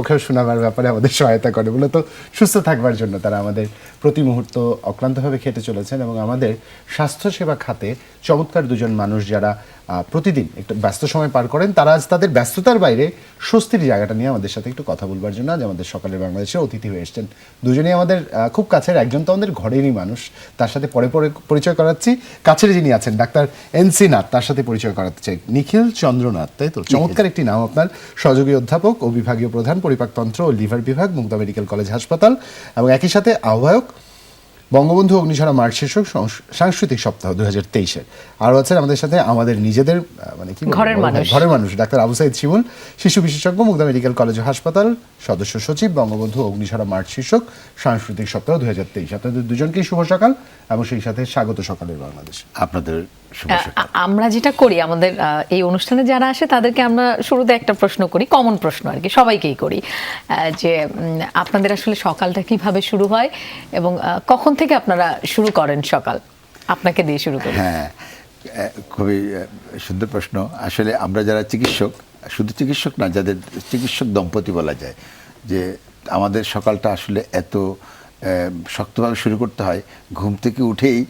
মুখেও শোনাবার ব্যাপারে আমাদের সহায়তা করে, মূলত সুস্থ থাকবার জন্য তারা আমাদের প্রতি মুহূর্ত অক্লান্তভাবে খেটে চলেছেন এবং আমাদের স্বাস্থ্যসেবা খাতে চমৎকার দুজন মানুষ যারা প্রতিদিন একটু ব্যস্ত সময় পার করেন, তারা আজ তাদের ব্যস্ততার বাইরে স্বস্তির জায়গাটা নিয়ে আমাদের সাথে একটু কথা বলবার জন্য আজ আমাদের সকালের বাংলাদেশে অতিথি হয়ে এসেছেন। দুজনেই আমাদের খুব কাছের, একজন তো আমাদের ঘরেরই মানুষ, তার সাথে পরে পরে পরিচয় করাচ্ছি। কাছের যিনি আছেন ডাক্তার এনসি নাথ, তার সাথে পরিচয় করাতে চাই। নিখিল চন্দ্রনাথ, তাই তো? চমৎকার একটি নাম আপনার। সহযোগী অধ্যাপক ও বিভাগীয় প্রধান, পরিপাকতন্ত্র ও লিভার বিভাগ, মুগদা মেডিকেল কলেজ হাসপাতাল, এবং একই সাথে আহ্বায়ক বঙ্গবন্ধু অগ্নিঝরা মার্চ শীর্ষক সাংস্কৃতিক সপ্তাহ 2023-এর। আরও আছেন আমাদের সাথে আমাদের নিজেদের মানে কি ঘরের মানুষ ডাক্তার আবু সাইদ শিমুল, শিশু বিশেষজ্ঞ, মুগদা মেডিকেল কলেজ ও হাসপাতাল, সদস্য সচিব, বঙ্গবন্ধু অগ্নিঝরা মার্চ শীর্ষক সাংস্কৃতিক সপ্তাহ 2023। আপনাদের দুজনকেই শুভ সকাল এবং সেই সাথে স্বাগত সকালের বাংলাদেশ। আপনাদের আমরা যেটা করি আমাদের এই অনুষ্ঠানে যারা আসে তাদেরকে আমরা শুরুতে একটা প্রশ্ন করি, কমন প্রশ্ন আর কি, সবাইকেই করি, যে আপনাদের আসলে সকালটা কিভাবে শুরু হয় এবং কখন থেকে আপনারা শুরু করেন সকাল? আপনাকে দিয়ে শুরু করি। হ্যাঁ, খুবই সুন্দর প্রশ্ন। আসলে আমরা যারা চিকিৎসক, শুধু চিকিৎসক না, যাদের চিকিৎসক দম্পতি বলা যায়, যে আমাদের সকালটা আসলে এত শক্তভাবে শুরু করতে হয়, ঘুম থেকে উঠেই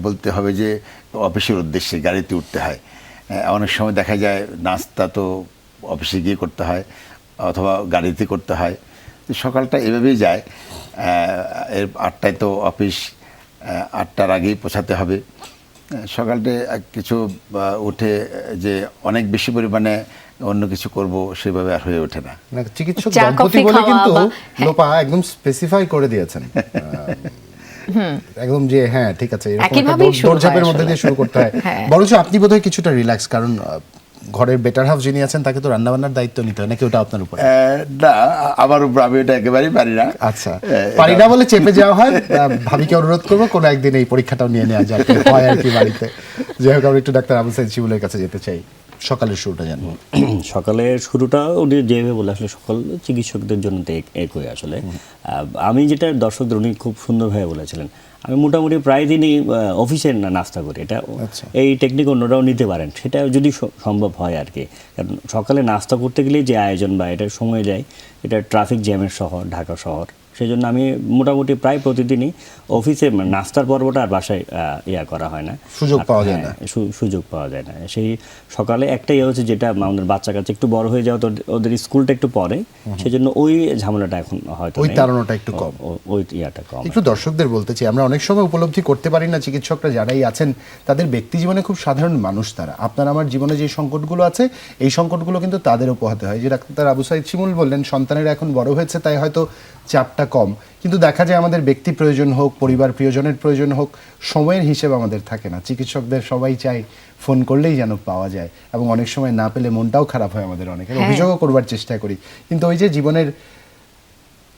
বলতে হবে যে অফিসের উদ্দেশ্যে গাড়িতে উঠতে হয়। অনেক সময় দেখা যায় নাস্তা তো অফিসে গিয়ে করতে হয় অথবা গাড়িতে করতে হয়। তো সকালটা এভাবেই যায়। এর 8টায় তো অফিস, 8টার আগেই পৌঁছাতে হবে। সকালটা কিছু উঠে যে অনেক বেশি পরিমাণে অন্য কিছু করব সেভাবে আর হয়ে ওঠে না। চিকিৎসক দম্পতি বলে কিন্তু লোপা একদম স্পেসিফাই করে দিয়েছেন একদম, যে হ্যাঁ ঠিক আছে, দৌড়ঝাঁপের মধ্যে দিয়ে শুরু করতে হয়। বরঞ্চ আপনি বোধহয় কিছুটা রিল্যাক্স, কারণ ঘরের বেটার হাফ যিনি আছেন তাকে তো রান্নাবান্নার দায়িত্ব নিতে হয়, নাকি ওটা আপনার উপর? না, আমার উপর আমি এটা একেবারেই পারি না। আচ্ছা, পারি না বলে চেপে যাওয়া হয়। ভাবিকে অনুরোধ করবো কোনো একদিন এই পরীক্ষাটাও নিয়ে নেওয়া যায় হয় আর কি বাড়িতে। যাই হোক, আমরা একটু ডাক্তার আবু সাইদ শিমুলের কাছে যেতে চাই, সকালের শুরুটা জানবো। সকালের শুরুটা উনি যেভাবে বলে আসলে সকাল চিকিৎসকদের জন্য তো একই আসলে। আমি যেটা দর্শকদের উনি খুব সুন্দরভাবে বলেছিলেন, আমি মোটামুটি প্রায় দিনই অফিসে নাস্তা করি। এটা এই টেকনিক অন্যরাও নিতে পারেন, সেটা যদি সম্ভব হয় আর কি। কারণ সকালে নাস্তা করতে গেলে যে আয়োজন বা এটা সময় যায়, এটা ট্রাফিক জ্যামের শহর ঢাকা শহর, সেই জন্য আমি মোটামুটি প্রায় প্রতিদিনই অফিসে নাস্তার পর্বটা আর বাসায় করা হয় না, সুযোগ পাওয়া যায় না। সুযোগ পাওয়া যায় না। সেই সকালে একটাই হচ্ছে, যেটা আমাদের বাচ্চা কাছে একটু বড় হয়ে যাওয়া, তো ওদের স্কুলটা একটু পরে, সেই জন্য ওই ঝামেলাটা এখন হয়তো ওই তাড়নাটা একটু কম, ওই ইয়াটা কম। একটু দর্শকদের বলতে চাই, আমরা অনেক সময় উপলব্ধি করতে পারি না চিকিৎসকরা যারাই আছেন তাদের ব্যক্তি জীবনে খুব সাধারণ মানুষ তারা। আপনার আমার জীবনে যে সংকটগুলো আছে, এই সংকটগুলো কিন্তু তাদেরও পোহাতে হয়। যে ডাক্তার আবু সাইদ শিমুল বললেন, সন্তানেরা এখন বড় হয়েছে তাই হয়তো চাপটা কম, কিন্তু দেখা যায় আমাদের ব্যক্তি প্রয়োজন হোক, পরিবার প্রিয়জনের প্রয়োজন হোক, সময়ের হিসেব আমাদের থাকে না। চিকিৎসকদের সবাই চাই ফোন করলেই যেন পাওয়া যায়, এবং অনেক সময় না পেলে মনটাও খারাপ হয় আমাদের, অনেকের অভিযোগও করবার চেষ্টা করি। কিন্তু ওই যে জীবনের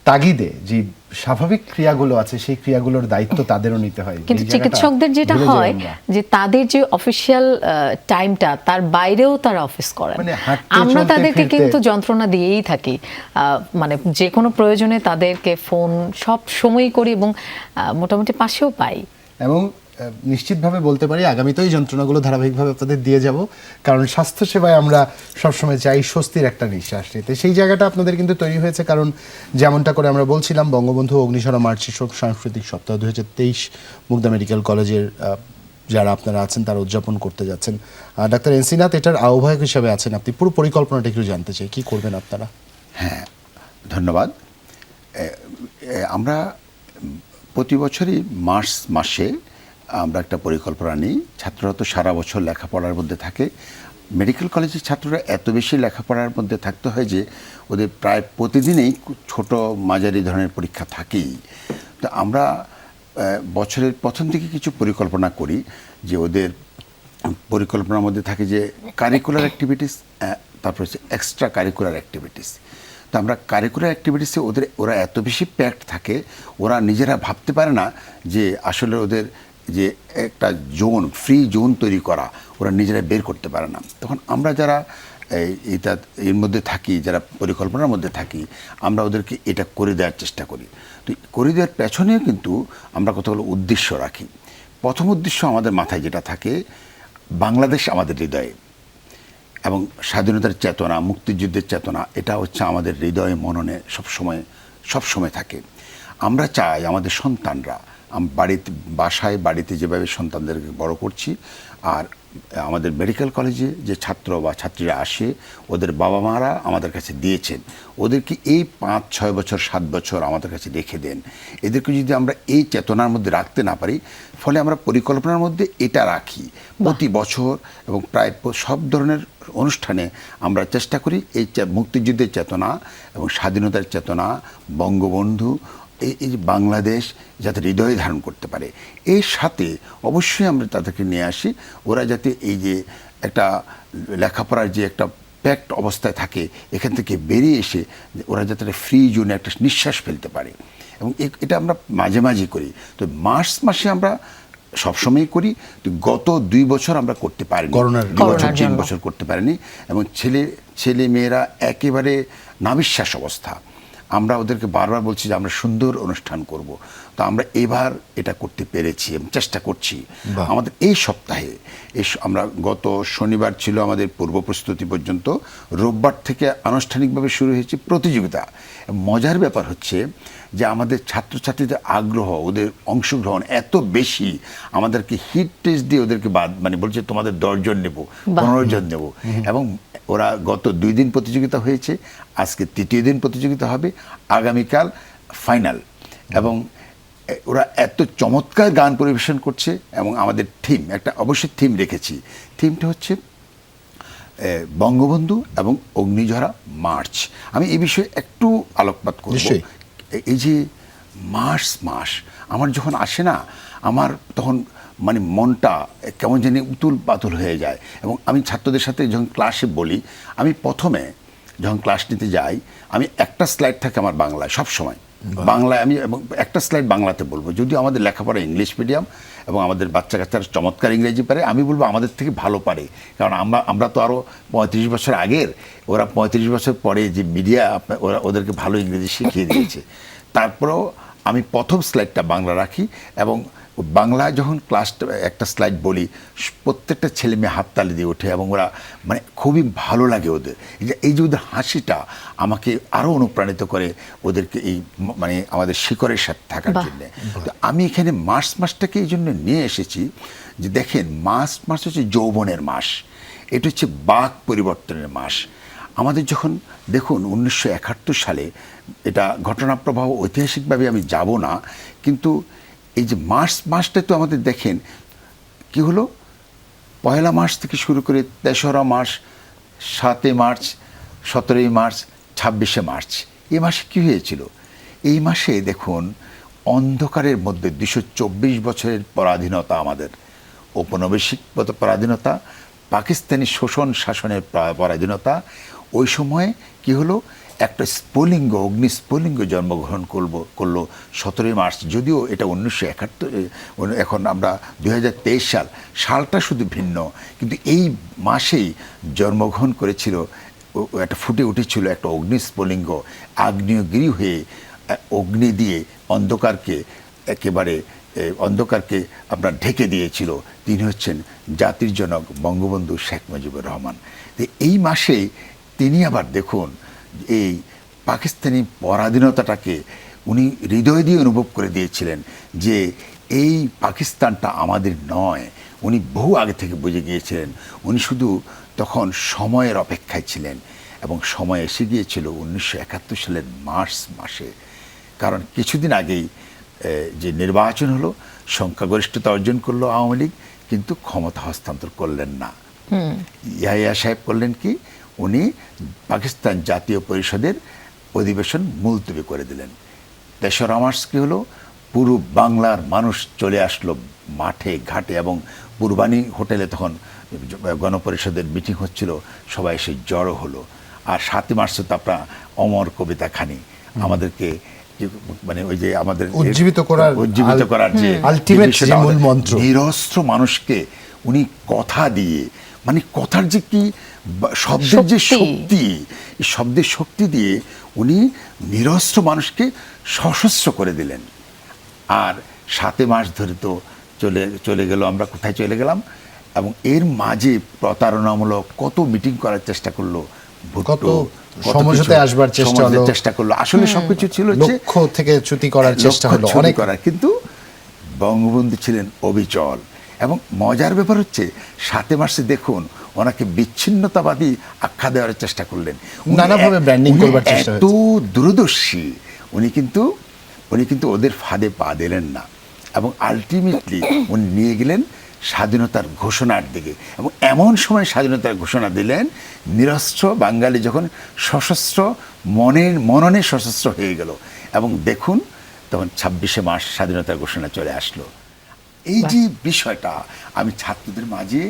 তাগিদে যে স্বাভাবিক ক্রিয়াগুলো আছে, সেই ক্রিয়াগুলোর দায়িত্ব তাদেরও নিতে হয়। কিন্তু চিকিৎসকদের যেটা হয় যে তাদের যে অফিসিয়াল টাইমটা, তার বাইরেও তারা অফিস করেন। আমরা তাদেরকে কিন্তু যন্ত্রণা দিয়েই থাকি, মানে যে কোনো প্রয়োজনে তাদেরকে ফোন সব সময়ই করি এবং মোটামুটি পাশেও পাই। এবং নিশ্চিতভাবে বলতে পারি আগামীতেও এই যন্ত্রণাগুলো ধারাবাহিকভাবে আপনাদের দিয়ে যাব, কারণ স্বাস্থ্যসেবায় আমরা সবসময় চাই স্বস্তির একটা নিঃশ্বাস নিতে। সেই জায়গাটা আপনাদের কিন্তু তৈরি হয়েছে, কারণ যেমনটা করে আমরা বলছিলাম, বঙ্গবন্ধু অগ্নিঝরা মার্চ শীর্ষক সাংস্কৃতিক সপ্তাহ 2023 মুগদা মেডিকেল কলেজের যারা আপনারা আছেন তারা উদযাপন করতে যাচ্ছেন। ডাক্তার এনসি নাথ এটার আহ্বায়ক হিসেবে আছেন, আপনি পুরো পরিকল্পনাটা একটু জানতে চাই, কি করবেন আপনারা? হ্যাঁ, ধন্যবাদ। আমরা প্রতি বছরই মার্চ মাসে আমরা একটা পরিকল্পনা নিই। ছাত্ররা তো সারা বছর লেখাপড়ার মধ্যে থাকে। মেডিকেল কলেজের ছাত্ররা এত বেশি লেখাপড়ার মধ্যে থাকতে হয় যে ওদের প্রায় প্রতিদিনেই ছোট মাঝারি ধরনের পরীক্ষা থাকেই। তো আমরা বছরের প্রথম থেকে কিছু পরিকল্পনা করি, যে ওদের পরিকল্পনার মধ্যে থাকে যে কারিকুলার অ্যাক্টিভিটিস, তারপর হচ্ছে এক্সট্রা কারিকুলার অ্যাক্টিভিটিস। তো আমরা কারিকুলার অ্যাক্টিভিটিসে ওরা এত বেশি প্যাকড থাকে, ওরা নিজেরা ভাবতে পারে না যে আসলে ওদের যে একটা জোন, ফ্রি জোন তৈরি করা, ওরা নিজেরা বের করতে পারে না। তখন আমরা যারা এর মধ্যে থাকি, যারা পরিকল্পনার মধ্যে থাকি, আমরা ওদেরকে এটা করে দেওয়ার চেষ্টা করি। তো করে দেওয়ার পেছনেও কিন্তু আমরা কতগুলো উদ্দেশ্য রাখি। প্রথম উদ্দেশ্য আমাদের মাথায় যেটা থাকে, বাংলাদেশ আমাদের হৃদয়ে। এবং স্বাধীনতার চেতনা, মুক্তিযুদ্ধের চেতনা, এটা হচ্ছে আমাদের হৃদয়ে মননে সবসময় থাকে। আমরা চাই আমাদের সন্তানরা, বাড়িতে যেভাবে সন্তানদেরকে বড় করছি, আর আমাদের মেডিকেল কলেজে যে ছাত্র বা ছাত্রীরা আসে, ওদের বাবা মারা আমাদের কাছে দিয়েছেন, ওদেরকে এই 5-6 বছর 7 বছর আমাদের কাছে রেখে দেন। এদেরকে যদি আমরা এই চেতনার মধ্যে রাখতে না পারি, ফলে আমরা পরিকল্পনার মধ্যে এটা রাখি প্রতি বছর, এবং প্রায় সব ধরনের অনুষ্ঠানে আমরা চেষ্টা করি এই মুক্তিযুদ্ধের চেতনা এবং স্বাধীনতার চেতনা, বঙ্গবন্ধু, এই যে বাংলাদেশ যাতে হৃদয়ে ধারণ করতে পারে। এর সাথে অবশ্যই আমরা তাদেরকে নিয়ে আসি, ওরা যাতে এই যে একটা লেখাপড়ার যে একটা প্যাক্ট অবস্থায় থাকে, এখান থেকে বেরিয়ে এসে ওরা যাতে একটা ফ্রি জোনে একটা নিঃশ্বাস ফেলতে পারে। এবং এটা আমরা মাঝে মাঝে করি। তো মার্চ মাসে আমরা সবসময় করি, তো গত 2 বছর আমরা করতে পারিনি, 2 বছর 3 বছর করতে পারিনি। এবং ছেলে মেয়েরা একেবারে নাবিশ্বাস অবস্থা। আমরা ওদেরকে বারবার বলছি যে আমরা সুন্দর অনুষ্ঠান করব, তো আমরা এবার এটা করতে পেরেছি, চেষ্টা করছি। আমাদের এই সপ্তাহে আমরা গত শনিবার ছিল আমাদের পূর্ব প্রস্তুতি পর্যন্ত, রোববার থেকে আনুষ্ঠানিকভাবে শুরু হয়েছে প্রতিযোগিতা। মজার ব্যাপার হচ্ছে যে আমাদের ছাত্রছাত্রীদের আগ্রহ, ওদের অংশগ্রহণ এত বেশি, আমাদেরকে হিট টেস্ট দিয়ে ওদেরকে বলছে তোমাদের 10 জন নেব, 15 জন নেব। এবং ওরা গত 2 দিন প্রতিযোগিতা হয়েছে, আজকে 3য় দিন প্রতিযোগিতা হবে, আগামীকাল ফাইনাল। এবং ওরা এত চমৎকার গান পরিবেশন করছে। এবং আমাদের অবশ্যই থিম রেখেছি, থিমটা হচ্ছে বঙ্গবন্ধু এবং অগ্নিঝরা মার্চ। আমি এই বিষয়ে একটু আলোকপাত করব। এই যে মার্চ মাস আমার যখন আসে না, আমার তখন মনটা কেমন জানি উতুল পাতুল হয়ে যায়। এবং আমি ছাত্রদের সাথে যখন ক্লাসে বলি, আমি প্রথমে যখন ক্লাস নিতে যাই, আমি একটা স্লাইড থাকে আমার বাংলায় সবসময়, বাংলায় আমি, এবং একটা স্লাইড বাংলাতে বলবো। যদিও আমাদের লেখাপড়া ইংলিশ মিডিয়াম এবং আমাদের বাচ্চা কাচ্চারা চমৎকার ইংরেজি পারে, আমি বলবো আমাদের থেকে ভালো পারে, কারণ আমরা তো আরও 35 বছর আগের, ওরা 35 বছর পরে যে মিডিয়া ওদেরকে ভালো ইংরেজি শিখিয়ে দিয়েছে। তারপরেও আমি প্রথম স্লাইডটা বাংলা রাখি, এবং বাংলায় যখন একটা স্লাইড বলি, প্রত্যেকটা ছেলে মেয়ে হাততালি দিয়ে ওঠে, এবং ওরা খুবই ভালো লাগে ওদের। এই যে ওদের হাসিটা আমাকে আরও অনুপ্রাণিত করে ওদেরকে এই আমাদের শিকড়ের সাথে থাকার জন্য। তো আমি এখানে মার্চ মাসটাকে এই জন্য নিয়ে এসেছি যে দেখেন, মার্চ মাস হচ্ছে যৌবনের মাস, এটা হচ্ছে বাক পরিবর্তনের মাস। আমাদের যখন দেখুন 1971 সালে, এটা ঘটনাপ্রবাহ ঐতিহাসিকভাবে আমি যাব না, কিন্তু এই যে মার্চ মাসটা তো আমাদের দেখেন কি হলো, 1 মার্চ থেকে শুরু করে 3রা মার্চ, 7 মার্চ, 17 মার্চ, 26 মার্চ, এই মাসে কী হয়েছিল? এই মাসে দেখুন অন্ধকারের মধ্যে 224 বছরের পরাধীনতা, আমাদের ঔপনিবেশিক পরাধীনতা, পাকিস্তানি শোষণ শাসনের পরাধীনতা। ওই সময়ে কি হলো, একটা অগ্নিস্ফুলিঙ্গ জন্মগ্রহণ করলো 17 মার্চ। যদিও এটা 1971, এখন আমরা 2023 সালটা শুধু ভিন্ন, কিন্তু এই মাসেই জন্মগ্রহণ করেছিল, একটা ফুটে উঠেছিল একটা অগ্নিস্ফুলিঙ্গ, আগ্নেয়গিরি হয়ে অগ্নি দিয়ে অন্ধকারকে আপনার ঢেকে দিয়েছিল। তিনি হচ্ছেন জাতির জনক বঙ্গবন্ধু শেখ মুজিবুর রহমান। এই মাসে তিনি আবার দেখুন এই পাকিস্তানি পরাধীনতাটাকে উনি হৃদয় দিয়ে অনুভব করে দিয়েছিলেন যে এই পাকিস্তানটা আমাদের নয়। উনি বহু আগে থেকে বুঝে গিয়েছিলেন। উনি শুধু তখন সময়ের অপেক্ষায় ছিলেন, এবং সময় এসে গিয়েছিল 1971 সালের মার্চ মাসে। কারণ কিছুদিন আগেই যে নির্বাচন হলো, সংখ্যাগরিষ্ঠতা অর্জন করলো আওয়ামী লীগ, কিন্তু ক্ষমতা হস্তান্তর করলেন না। ইয়াহিয়া সাহেব করলেন কি, উনি পাকিস্তান জাতীয় পরিষদের অধিবেশন মুলতবি করে দিলেন। 3রা মার্চ কী হলো, পুরো বাংলার মানুষ চলে আসলো মাঠে ঘাটে, এবং পূর্বাণী হোটেলে তখন গণপরিষদের মিটিং হচ্ছিল, সবাই এসে জড়ো হলো। আর 7 মার্চ তো আপনার অমর কবিতা খানি আমাদেরকে ওই যে আমাদের উজ্জীবিত করার যে আলটিমেট মূল মন্ত্র, নিরস্ত্র মানুষকে উনি কথা দিয়ে, কথার যে কি শব্দের যে শক্তি, এই শব্দের শক্তি দিয়ে উনি নিরস্ত্র মানুষকে সশস্ত্র করে দিলেন। আর 7 মাস ধরে তো চলে গেল, আমরা কোথায় চলে গেলাম, এবং এর মাঝে প্রতারণামূলক কত মিটিং করার চেষ্টা করলো, কত সমঝোতায় আসবার চেষ্টা করলো, আসলে সবকিছু ছিল হচ্ছে লক্ষ্য থেকে চ্যুতি করার চেষ্টা হলো অনেক করার, কিন্তু বঙ্গবন্ধু ছিলেন অবিচল। এবং মজার ব্যাপার হচ্ছে 7 মার্চে দেখুন ওনাকে বিচ্ছিন্নতাবাদী আখ্যা দেওয়ার চেষ্টা করলেন, নানাভাবে ব্র্যান্ডিং করবার চেষ্টা এত দূরদর্শী উনি কিন্তু ওদের ফাঁদে পা দিলেন না এবং আলটিমেটলি উনি নিয়ে গেলেন স্বাধীনতার ঘোষণার দিকে। এবং এমন সময় স্বাধীনতার ঘোষণা দিলেন নিরস্ত্র বাঙালি যখন সশস্ত্র মননে সশস্ত্র হয়ে গেল, এবং দেখুন তখন 26শে মার্চ স্বাধীনতার ঘোষণা চলে আসলো। এই যে বিষয়টা আমি ছাত্রদের মাঝে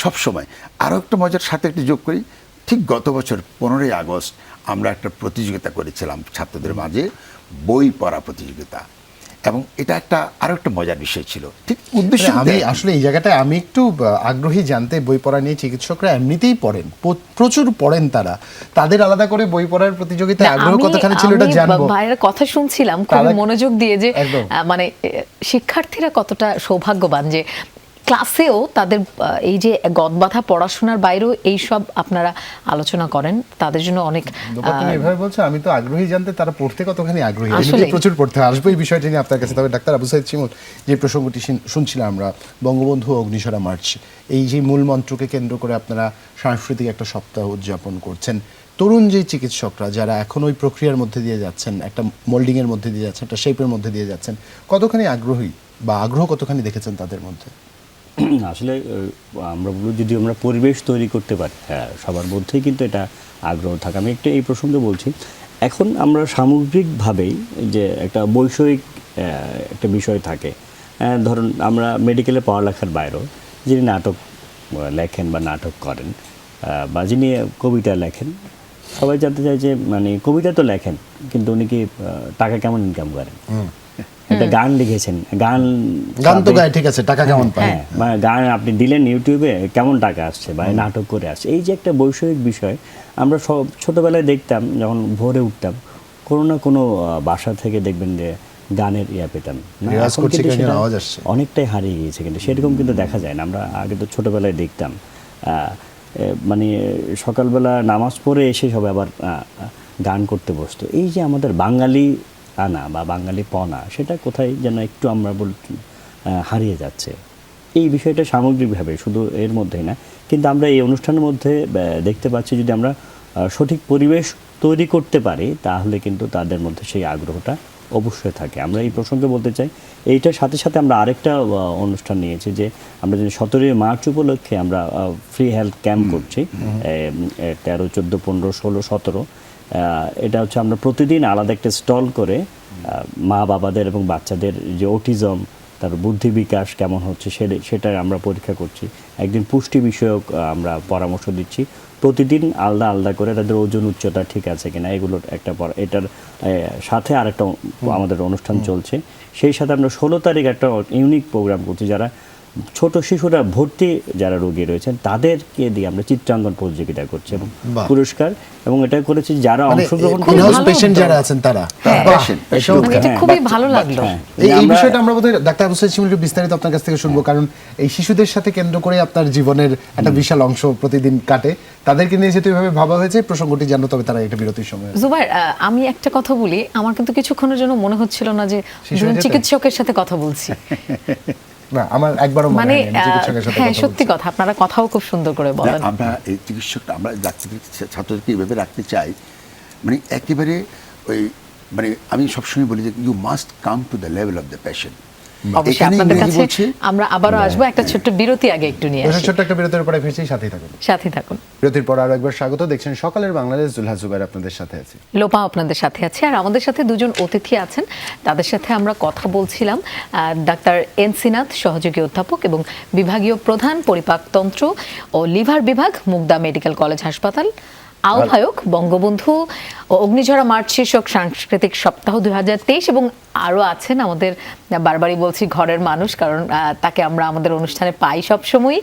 সবসময়, আরও একটা মজার সাথে একটু যোগ করি, ঠিক গত বছর 15ই আগস্ট আমরা একটা প্রতিযোগিতা করেছিলাম ছাত্রদের মাঝে, বই পড়া প্রতিযোগিতা, এবং এটা আরো একটা মজার বিষয় ছিল। ঠিক উদ্দেশ্য আমি আসলে এই জায়গাটায় আমি একটু আগ্রহী জানতে, বই পড়া নিয়ে চিকিৎসকরা এমনিতেই পড়েন, প্রচুর পড়েন, তাদের আলাদা করে বই পড়ার প্রতিযোগিতায় আগ্রহ কতখানি ছিল এটা জানবো। ভাইয়ের কথা শুনছিলাম খুব মনোযোগ দিয়ে, যে মানে শিক্ষার্থীরা কতটা সৌভাগ্যবান যে ক্লাসেও তাদের এই যে গদবাঁধা পড়াশোনার বাইরেও এই সব আপনারা আলোচনা করেন, তাদের জন্য অনেক। তুমি এভাবে বলছো, আমি তো আগ্রহী জানতে তারা পড়তে কতখানি আগ্রহী, প্রচুর পড়তে আসবো এই বিষয়টা নিয়ে আপনার কাছে। তবে ডাক্তার আবু সাইদ শিমুল, যে প্রসঙ্গটি শুনছিলাম আমরা, বঙ্গবন্ধু অগ্নিশরা মার্চ, এই যে মূল মন্ত্রকে কেন্দ্র করে আপনারা সাংস্কৃতিক একটা সপ্তাহ উদযাপন করছেন, তরুণ যে চিকিৎসকরা যারা এখন ওই প্রক্রিয়ার মধ্যে দিয়ে যাচ্ছেন, একটা মোল্ডিং এর মধ্যে দিয়ে যাচ্ছেন, একটা শেপের মধ্যে দিয়ে যাচ্ছেন, কতখানি আগ্রহী বা আগ্রহ কতখানি দেখেছেন তাদের মধ্যে? আসলে আমরা বলবো যদি আমরা পরিবেশ তৈরি করতে পারি, হ্যাঁ সবার মধ্যেই কিন্তু এটা আগ্রহ থাকে। আমি একটা এই প্রসঙ্গে বলছি, এখন আমরা সামগ্রিকভাবেই যে একটা বৈষয়িক একটা বিষয় থাকে, ধরুন আমরা মেডিকেলে পড়ালেখার বাইরেও যিনি নাটক লেখেন বা নাটক করেন বা যিনি কবিতা লেখেন, সবাই জানতে চায় যে মানে কবিতা তো লেখেন কিন্তু উনি কি টাকা কেমন ইনকাম করেন? একটা গান লিখেছেন, গান তো গায়, ঠিক আছে, টাকা কেমন পায়? মানে গান আপনি দিলেন ইউটিউবে, কেমন টাকা আসছে, বা নাটক করে আসছে। এই যে একটা বৈষয়িক বিষয়, আমরা সব ছোটবেলায় দেখতাম যখন ভোরে উঠতাম, কোনো না কোনো বাসা থেকে দেখবেন যে গানের পেতাম, অনেকটাই হারিয়ে গিয়েছে, কিন্তু সেরকম কিন্তু দেখা যায় না। আমরা আগে তো ছোটবেলায় দেখতাম মানে সকালবেলা নামাজ পড়ে এসে সবাই আবার গান করতে বসতো। এই যে আমাদের বাঙালি আনা বা বাঙালি পনা, সেটা কোথায় যেন একটু আমরা হারিয়ে যাচ্ছে। এই বিষয়টা সামগ্রিকভাবে, শুধু এর মধ্যেই না, কিন্তু আমরা এই অনুষ্ঠানের মধ্যে দেখতে পাচ্ছি যদি আমরা সঠিক পরিবেশ তৈরি করতে পারি তাহলে কিন্তু তাদের মধ্যে সেই আগ্রহটা অবশ্যই থাকে। আমরা এই প্রসঙ্গে বলতে চাই, এইটার সাথে সাথে আমরা আরেকটা অনুষ্ঠান নিয়েছি, যে আমরা যদি 17 মার্চ উপলক্ষে আমরা ফ্রি হেলথ ক্যাম্প করছি, 13, 14, 15, 16, 17। এটা হচ্ছে আমরা প্রতিদিন আলাদা একটা স্টল করে মা বাবাদের এবং বাচ্চাদের যে অটিজম, তার বুদ্ধি বিকাশ কেমন হচ্ছে সেটা আমরা পরীক্ষা করছি। একদিন পুষ্টি বিষয়ক আমরা পরামর্শ দিচ্ছি, প্রতিদিন আলাদা আলাদা করে তাদের ওজন উচ্চতা ঠিক আছে কিনা এগুলোর একটা এটার সাথে আরেকটা আমাদের অনুষ্ঠান চলছে। সেই সাথে আমরা 16 তারিখ একটা ইউনিক প্রোগ্রাম করছি, যারা ছোট শিশুরা ভর্তি যারা রোগী রয়েছেন তাদেরকে দিয়ে আমরা চিত্রাঙ্কন প্রতিযোগিতা করছি এবং পুরস্কার, এবং এটা করেছি যারা অংশগ্রহণ পেশেন্ট যারা আছেন তারা। এটা খুবই ভালো লাগলো। এই বিষয়টা আমরা বোধহয় ডাক্তার আবু সাইদ শিমুলকে বিস্তারিত আপনার কাছ থেকে শুনবো, কারণ এই শিশুদের সাথে কেন্দ্র করে আপনার জীবনের একটা বিশাল অংশ প্রতিদিন কাটে, তাদেরকে নিয়ে যেহেতু এভাবে ভাবা হয়েছে, প্রসঙ্গটি জানো। তবে তারা একটা বিরতির সময়। জুবাইর, আমি একটা কথা বলি, আমার কিন্তু কিছুক্ষণের জন্য মনে হচ্ছিল না যে চিকিৎসকের সাথে কথা বলছি। না, আমার একবারও মানে হ্যাঁ, সত্যি কথা, আপনারা কথাও খুব সুন্দর করে বলেন। আমরা এই চিকিৎসকটা আমরা ডাক্তারদের ছাত্রদেরকে এইভাবে রাখতে চাই, মানে একেবারে ওই মানে আমি সবসময় বলি যে you must come to the level of the patient. আমরা আবারও আসবো, একটা ছোট্ট বিরতি আগে একটু নিয়ে আসি। ছোট্ট একটা বিরতির পরে ফিরছি, সাথেই থাকুন। বিরতির পর আরো একবার স্বাগত, দেখছেন সকালের বাংলাদেশ। জুলহা জুবাইর আপনাদের সাথে আছে, লোপা আপনাদের সাথে আছে, আর আমাদের সাথে দুজন অতিথি আছেন, তাদের সাথে আমরা কথা বলছিলাম। ডাক্তার এনসিনাথ, সহযোগী অধ্যাপক এবং বিভাগীয় প্রধান পরিপাকতন্ত্র ও লিভার বিভাগ, মুগদা মেডিকেল কলেজ হাসপাতাল, আহ্বায়ক বঙ্গবন্ধু ও অগ্নিঝরা মার্চ শীর্ষক সাংস্কৃতিক সপ্তাহ 2023 এবং আরও আছেন আমাদের, বারবারই বলছি ঘরের মানুষ, কারণ তাকে আমরা আমাদের অনুষ্ঠানে পাই সবসময়ই,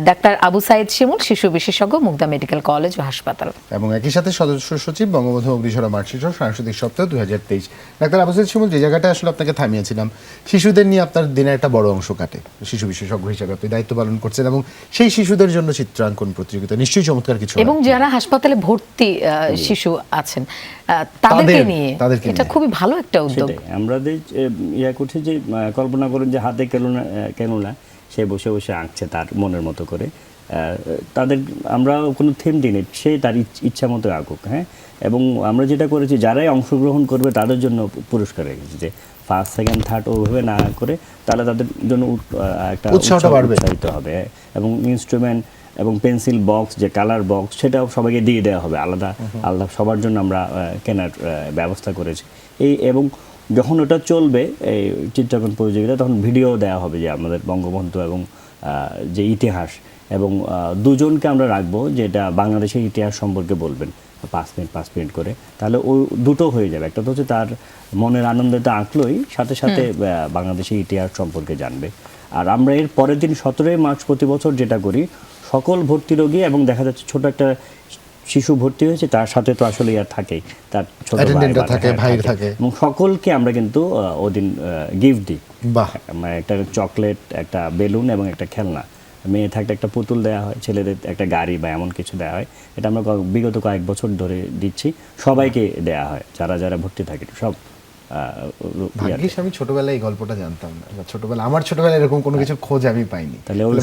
ডাক্তার আবু সাইদ শিমুল, শিশু বিশেষজ্ঞ, মুগদা মেডিকেল কলেজ ও হাসপাতাল, এবং একই সাথে সদস্য সচিব, বঙ্গবন্ধু অগ্নিঝরা মার্চ শীর্ষক সাংস্কৃতিক সপ্তাহ 2023। ডাক্তার আবু সাইদ শিমুল, যে জায়গাটা আসলে আপনাকে থামিয়েছিলাম, শিশুদের নিয়ে আপনার দিনের একটা বড় অংশ কাটে, শিশু বিশেষজ্ঞ হিসেবে আপনি দায়িত্ব পালন করছেন, এবং সেই শিশুদের জন্য চিত্রাঙ্কন প্রতিযোগিতা নিশ্চয়ই চমৎকার কিছু, এবং যারা হাসপাতালে ভর্তি শিশু আছেন তাদেরকে নিয়ে এটা খুবই ভালো একটা উদ্যোগ। আমাদের ইয়া করছে যে কল্পনা করেন যে হাতে কেননা সে বসে বসে আঁকছে তার মনের মতো করে, তাদের আমরা কোনো থিম দিই, সে তার ইচ্ছা মতো আঁকুক। হ্যাঁ, এবং আমরা যেটা করেছি, যারাই অংশগ্রহণ করবে তাদের জন্য পুরস্কার রেখেছি, যে ফার্স্ট সেকেন্ড থার্ড ওভাবে না করে তাহলে তাদের জন্য একটা উৎসাহিত হবে, এবং ইনস্ট্রুমেন্ট এবং পেন্সিল বক্স, যে কালার বক্স, সেটাও সবাইকে দিয়ে দেওয়া হবে আলাদা আলাদা, সবার জন্য আমরা কেনার ব্যবস্থা করেছি। এবং যখন ওটা চলবে এই চিত্রাঙ্কন প্রতিযোগিতা, তখন ভিডিও দেওয়া হবে যে আমাদের বঙ্গবন্ধু এবং যে ইতিহাস, এবং দুজনকে আমরা রাখবো যেটা বাংলাদেশের ইতিহাস সম্পর্কে বলবেন 5 মিনিট করে, তাহলে ও দুটো হয়ে যাবে। একটা তো হচ্ছে তার মনের আনন্দে তো আঁকলোই, সাথে সাথে বাংলাদেশের ইতিহাস সম্পর্কে জানবে। আর আমরা এর পরের দিন 17 মার্চ প্রতি বছর যেটা করি, সকল ভর্তি রোগী, এবং দেখা যাচ্ছে ছোট একটা শিশু ভর্তি হয়েছে, তার সাথে তো আসলে আর থাকেই তার ছোট ভাই থাকে, এবং সকলকে আমরা কিন্তু ওদিন গিফট দিই, একটা চকলেট, একটা বেলুন এবং একটা খেলনা। মেয়ে থাকতে একটা পুতুল দেওয়া হয়, ছেলেদের একটা গাড়ি বা এমন কিছু দেওয়া হয়। এটা আমরা বিগত কয়েক বছর ধরে দিচ্ছি, সবাইকে দেওয়া হয় যারা যারা ভর্তি থাকে সব। ভাগ্যিস আমি ছোটবেলায় এই গল্পটা জানতাম না, আমার ছোটবেলায় এরকম কোনো কিছু খোঁজ আমি পাইনি।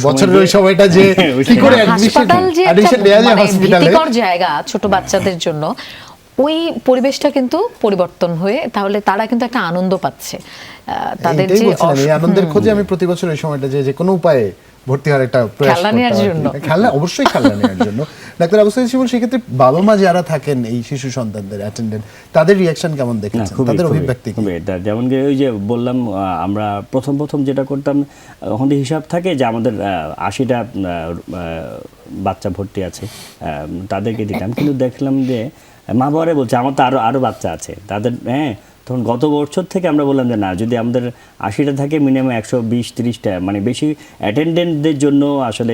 বছরের ওই সময়টা যে কি করে হাসপাতাল যে ভীতিকর জায়গা ছোট বাচ্চাদের জন্য, ওই পরিবেশটা কিন্তু পরিবর্তন হয়ে তাহলে তারা কিন্তু একটা আনন্দ পাচ্ছে। তাদের যে আনন্দের খোঁজে আমি প্রতি বছর ওই সময়টা যে কোনো উপায়ে ভর্তি হওয়ার একটা প্রয়াস অবশ্যই খেলনা নেওয়ার জন্য। ডাক্তার আবু সাইদ শিমুল, সেক্ষেত্রে বাবা মা যারা থাকেন এই শিশু সন্তানদের অ্যাটেন্ডেন্ট, তাদের রিয়াকশন কেমন দেখেছেন, তাদের অভিব্যক্তি কি? যেমন ওই যে বললাম, আমরা প্রথম যেটা করতাম, আমাদের হিসাব থাকে যে আমাদের 80টা বাচ্চা ভর্তি আছে, তাদেরকে দিতাম, কিন্তু দেখলাম যে মা বাবারা বলছে আমার তো আরো বাচ্চা আছে তাদের। হ্যাঁ, তখন গত বছর থেকে আমরা বললাম যে না, যদি আমাদের 80টা থাকে, মিনিমাম 120-30টা, মানে বেশি অ্যাটেন্ডেন্টদের জন্য আসলে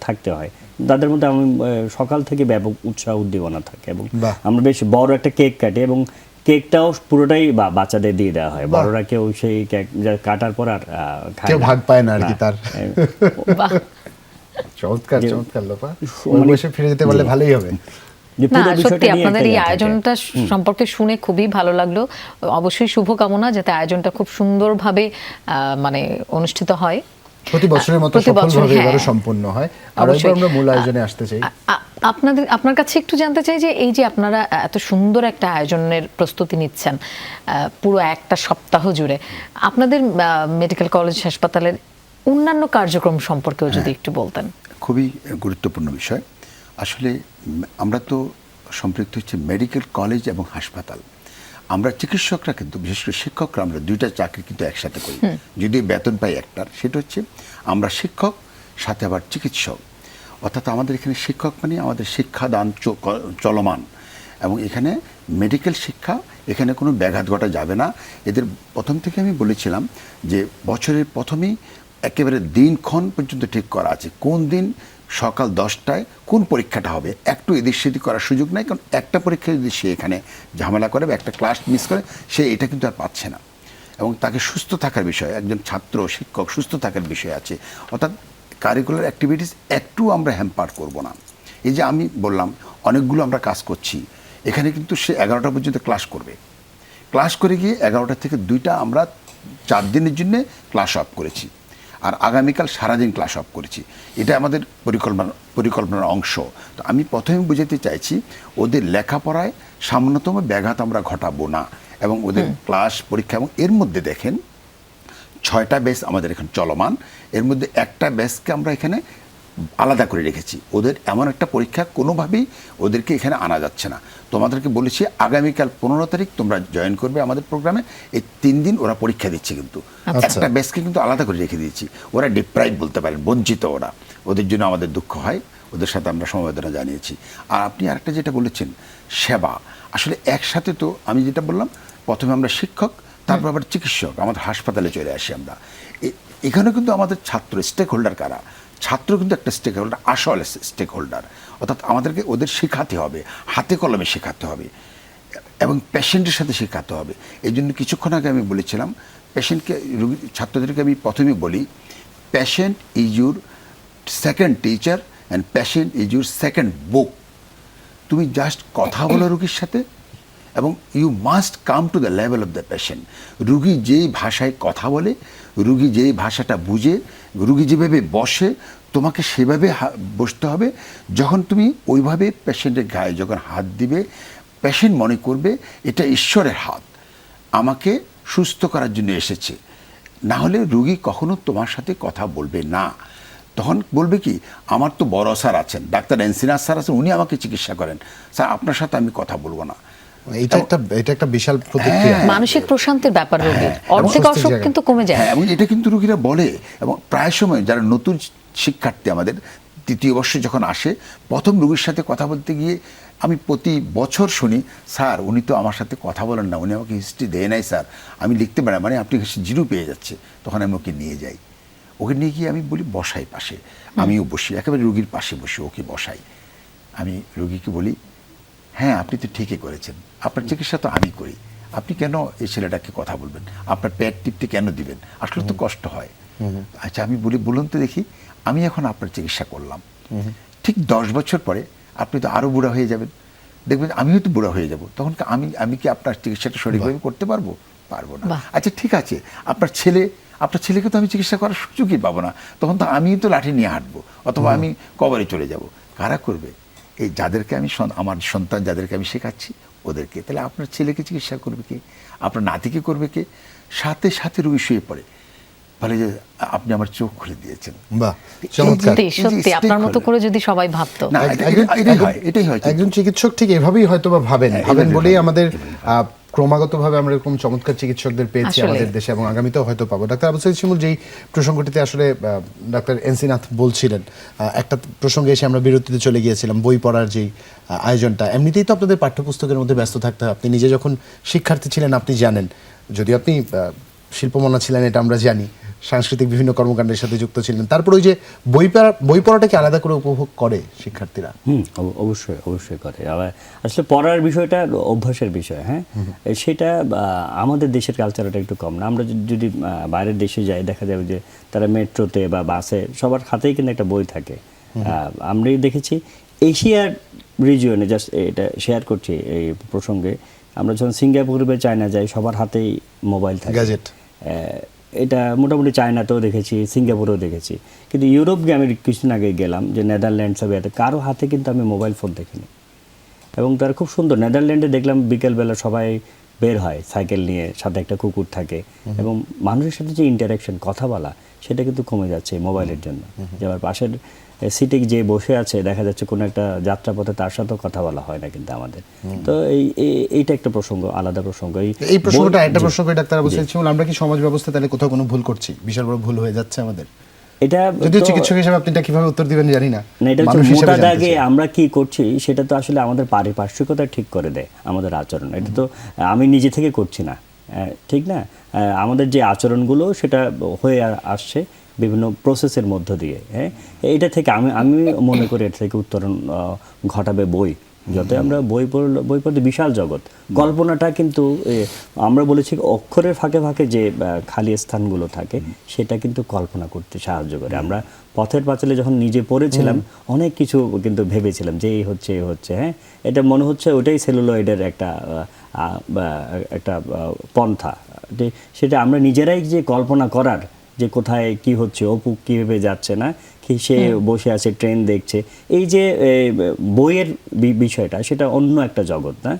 থাকতে হয়। তাদের মধ্যে আমি সকাল থেকে ব্যাপক উৎসাহ উদ্দীপনা থাকে, এবং আমরা বেশ বড় একটা কেক কাটি, এবং কেকটাও পুরোটাই বাচ্চাদের দিয়ে দেওয়া হয়। বড়রা কেউ সেই কেক কাটার পর আর কেউ ভাগ পায় না আর কি তার। চমৎকার লোপা, বসে ফিরে যেতে পারলে ভালোই হবে। না, সত্যি আপনাদের এই আয়োজনটা সম্পর্কে শুনে খুবই ভালো লাগলো। অবশ্যই শুভকামনা যাতে আয়োজনটা খুব সুন্দরভাবে মানে অনুষ্ঠিত হয়, প্রতি বছরের মতো সফলভাবে এবারও সম্পূর্ণ হয়। আর আমরা মূল আয়োজনে আসতে চাই। আপনার কাছে একটু জানতে চাই যে এই যে আপনারা এত সুন্দর একটা আয়োজনের প্রস্তুতি নিচ্ছেন পুরো একটা সপ্তাহ জুড়ে, আপনাদের মেডিকেল কলেজ হাসপাতালের অন্যান্য কার্যক্রম সম্পর্কেও যদি একটু বলতেন। খুবই গুরুত্বপূর্ণ বিষয়। আসলে আমরা তো সম্পৃক্ত হচ্ছে মেডিকেল কলেজ এবং হাসপাতাল। আমরা চিকিৎসকরা কিন্তু, বিশেষ করে শিক্ষকরা, আমরা দুইটা চাকরি কিন্তু একসাথে করি, যদি বেতন পাই একটার, সেটা হচ্ছে আমরা শিক্ষক সাথে আবার চিকিৎসক। অর্থাৎ আমাদের এখানে শিক্ষক মানে আমাদের শিক্ষাদান চলমান, এবং এখানে মেডিকেল শিক্ষা, এখানে কোনো ব্যাঘাত ঘটা যাবে না। এদের প্রথম থেকে আমি বলেছিলাম যে বছরের প্রথমেই একেবারে দিনক্ষণ পর্যন্ত ঠিক করা আছে, কোন দিন সকাল 10টায় কোন পরীক্ষাটা হবে। একটু এদিক সেদিক করার সুযোগ নাই, কারণ একটা পরীক্ষা যদি সে এখানে ঝামেলা করে বা একটা ক্লাস মিস করে, সে এটা কিন্তু আর পাচ্ছে না। এবং তাকে সুস্থ থাকার বিষয়, একজন ছাত্র শিক্ষক সুস্থ থাকার বিষয় আছে। অর্থাৎ কারিকুলার অ্যাক্টিভিটিস একটু আমরা হ্যাম্পার করব না। এই যে আমি বললাম অনেকগুলো আমরা কাজ করছি, এখানে কিন্তু সে 11টা পর্যন্ত ক্লাস করবে। ক্লাস করে গিয়ে 11টা থেকে 2টা আমরা 4 দিনের জন্য ক্লাস অফ করেছি, আর আগামীকাল সারাদিন ক্লাস অফ করেছি। এটা আমাদের পরিকল্পনার অংশ। তো আমি প্রথমে বুঝাতে চাইছি, ওদের লেখাপড়ায় সামান্যতম ব্যাঘাত আমরা ঘটাবো না, এবং ওদের ক্লাস পরীক্ষা, এবং এর মধ্যে দেখেন 6টা ব্যাচ আমাদের এখানে চলমান, এর মধ্যে একটা ব্যাচকে আমরা এখানে আলাদা করে রেখেছি। ওদের এমন একটা পরীক্ষা কোনোভাবেই ওদেরকে এখানে আনা যাচ্ছে না। তোমাদেরকে বলেছি আগামীকাল 15 তারিখ তোমরা জয়েন করবে আমাদের প্রোগ্রামে। এই 3 দিন ওরা পরীক্ষা দিচ্ছে, কিন্তু একটা ব্যাচকে কিন্তু আলাদা করে রেখে দিয়েছি। ওরা ডিপ্রাইভ বলতে পারেন, বঞ্চিত ওরা, ওদের জন্য আমাদের দুঃখ হয়, ওদের সাথে আমরা সমবেদনা জানিয়েছি। আর আপনি আরেকটা যেটা বলেছেন, সেবা, আসলে একসাথে তো আমি যেটা বললাম, প্রথমে আমরা শিক্ষক, তারপর আবার চিকিৎসক, আমাদের হাসপাতালে চলে আসি আমরা। এখানে কিন্তু আমাদের ছাত্র স্টেক হোল্ডার কারা? ছাত্র কিন্তু একটা স্টেক হোল্ডার, আসল স্টেক হোল্ডার। অর্থাৎ আমাদেরকে ওদের শেখাতে হবে, হাতে কলমে শেখাতে হবে এবং পেশেন্টের সাথে শেখাতে হবে। এই জন্য কিছুক্ষণ আগে আমি বলেছিলাম, পেশেন্টকে, রোগী ছাত্রদেরকে আমি প্রথমে বলি, patient is your second teacher and patient is your second book. তুমি জাস্ট কথা বলো রুগীর সাথে, এবং you must come to the level of the patient. রুগী যেই ভাষায় কথা বলে, রুগী যেই ভাষাটা বুঝে, রুগী যেভাবে বসে, তোমাকে সেভাবে বসতে হবে। যখন তুমি ওইভাবে পেশেন্টের গায়ে যখন হাত দিবে, পেশেন্ট মনে করবে এটা ঈশ্বরের হাত, আমাকে সুস্থ করার জন্য এসেছে। না হলে রুগী কখনো তোমার সাথে কথা বলবে না। তখন বলবে কি, আমার তো বড় স্যার আছেন, ডাক্তার এনসিনাথ স্যার আছেন, উনি আমাকে চিকিৎসা করেন, স্যার আপনার সাথে আমি কথা বলবো না। এটা একটা বিশাল প্রতিক্রিয়া, মানসিক প্রশান্তির ব্যাপার রোগীর, অর্ধেক অসুখ কিন্তু কমে যায়। এবং এটা কিন্তু রুগীরা বলে। এবং প্রায় সময় যারা নতুন শিক্ষার্থী আমাদের তৃতীয় বর্ষে যখন আসে, প্রথম রুগীর সাথে কথা বলতে গিয়ে আমি প্রতি বছর শুনি, স্যার উনি তো আমার সাথে কথা বলেন না, উনি আমাকে হিস্ট্রি দেয় নাই স্যার, আমি লিখতে পারি, মানে আপনি জিরো পেয়ে যাচ্ছে। তখন আমি ওকে নিয়ে যাই, ওকে নিয়ে গিয়ে আমি বলি বসাই পাশে, আমিও বসি, একেবারে রুগীর পাশে বসি, ওকে বসাই। আমি রুগীকে বলি, হ্যাঁ আপনি তো ঠিকই করেছেন, আপনার চিকিৎসা তো আমি করি, আপনি কেন এই ছেলেটাকে কথা বলবেন, আপনার পেট টিপতে কেন দিবেন, আসলে তো কষ্ট হয়। আচ্ছা আমি বলি, বলুন তো দেখি, আমি এখন আপনার চিকিৎসা করলাম, ঠিক 10 বছর পরে আপনি তো আরও বুড়া হয়ে যাবেন, দেখবেন আমিও তো বুড়া হয়ে যাব, তখন আমি কি আপনার চিকিৎসাটা সঠিকভাবে করতে পারবো? পারবো না। আচ্ছা ঠিক আছে, আপনার ছেলেকে তো আমি চিকিৎসা করার সুযোগই পাবো না, তখন তো আমিই তো লাঠি নিয়ে হাঁটবো, অথবা আমি কবরে চলে যাব। কারা করবে? এই যাদেরকে আমি, আমার সন্তান যাদেরকে আমি শেখাচ্ছি ওদেরকে। তাহলে আপনার ছেলেকে চিকিৎসা করবে কে? আপনার নাতিকে করবে কে? সাথে সাথে রুগী শুয়ে পড়ে, বলে যে আপনি আমার চোখ খুলে দিয়েছেন। বাহ, চমৎকার। সত্যি আপনার মতো করে যদি সবাই ভাবতো। না, এটাই হয়। একজন চিকিৎসক ঠিক এভাবেই হয়তো বা ভাবেন বলেই আমাদের ক্রমাগতভাবে আমরা এরকম চমৎকার চিকিৎসকদের পেয়েছি আমাদের দেশে, এবং আগামীতেও হয়তো পাবো। ডাক্তার আবু সাঈদ শিমুল, যেই প্রসঙ্গটিতে আসলে ডাক্তার এনসিনাথ বলছিলেন, একটা প্রসঙ্গে এসে আমরা বিরতিতে চলে গিয়েছিলাম, বই পড়ার যেই আয়োজনটা, এমনিতেই তো আপনাদের পাঠ্যপুস্তকের মধ্যে ব্যস্ত থাকতে হয়। আপনি নিজে যখন শিক্ষার্থী ছিলেন আপনি জানেন, যদিও আপনি শিল্পমনা ছিলেন এটা আমরা জানি, সাংস্কৃতিক বিভিন্ন কর্মকাণ্ডের সাথে যুক্ত ছিলেন, তারপর ওই যে বই পড়াটাকে আলাদা করে উপভোগ করে শিক্ষার্থীরা? অবশ্যই করে। আবার আসলে পড়ার বিষয়টা অভ্যাসের বিষয়, হ্যাঁ, সেটা আমাদের দেশের কালচারটা একটু কম না। আমরা যদি বাইরের দেশে যাই, দেখা যাবে যে তারা মেট্রোতে বা বাসে সবার হাতেই কিন্তু একটা বই থাকে। আমরা দেখেছি এশিয়ার রিজিয়নে, জাস্ট এটা শেয়ার করছি এই প্রসঙ্গে, আমরা যখন সিঙ্গাপুর বা চায়না যাই সবার হাতেই মোবাইল থাকে, গ্যাজেট। এটা মোটামুটি চায়নাতেও দেখেছি, সিঙ্গাপুরেও দেখেছি, কিন্তু ইউরোপ গিয়ে আমি কিছুদিন আগে গেলাম, যে নেদারল্যান্ডস হবে, কারো হাতে কিন্তু আমি মোবাইল ফোন দেখিনি। এবং তার খুব সুন্দর, নেদারল্যান্ডে দেখলাম বিকেলবেলা সবাই বের হয় সাইকেল নিয়ে, সাথে একটা কুকুর থাকে, এবং মানুষের সাথে যে ইন্টারাকশন, কথা বলা, সেটা কিন্তু কমে যাচ্ছে মোবাইলের জন্য। যে আমার পাশের সিটে যে বসে আছে, দেখা যাচ্ছে কোনো একটা যাত্রাপথে, তার সাথেও কথা বলা হয় না কিন্তু আমাদের। তো এইটা একটা প্রসঙ্গ, আলাদা প্রসঙ্গ। এই প্রসঙ্গটা একটা প্রসঙ্গ, ডাক্তার আবু সাঈদ শিমুল, আমরা কি সমাজ ব্যবস্থা তাহলে কোথাও কোনো ভুল করছি? বিশাল বড় ভুল হয়ে যাচ্ছে আমাদের। এটা যদিও চিকিৎসক হিসেবে আপনি এটা কিভাবে উত্তর দিবেন জানি না। এটা মোটা দাগে আমরা কি করছি সেটা তো আসলে আমাদের পারিপার্শ্বিকতা ঠিক করে দেয় আমাদের আচরণ। এটা তো আমি নিজে থেকে করছি না, ঠিক না? আমাদের যে আচরণগুলো সেটা হয়ে আসছে বিভিন্ন প্রসেসের মধ্য দিয়ে। হ্যাঁ, এটা থেকে আমি মনে করি এটা থেকে উত্তরণ ঘটাবে বই। যত আমরা বই পড়তে বিশাল জগৎ, কল্পনাটা কিন্তু আমরা বলেছি অক্ষরের ফাঁকে ফাঁকে যে খালি স্থানগুলো থাকে, সেটা কিন্তু কল্পনা করতে সাহায্য করে। আমরা পথের পাঁচালে যখন নিজে পড়েছিলাম, অনেক কিছু কিন্তু ভেবেছিলাম যে এই হচ্ছে হ্যাঁ, এটা মনে হচ্ছে ওটাই সেলুলয়েডের একটা পন্থা। সেটা আমরা নিজেরাই যে কল্পনা করার, যে কোথায় কি হচ্ছে, অপু কীভাবে যাচ্ছে না, কি সে বসে আছে ট্রেন দেখছে, এই যে বইয়ের বিষয়টা, সেটা অন্য একটা জগৎ না।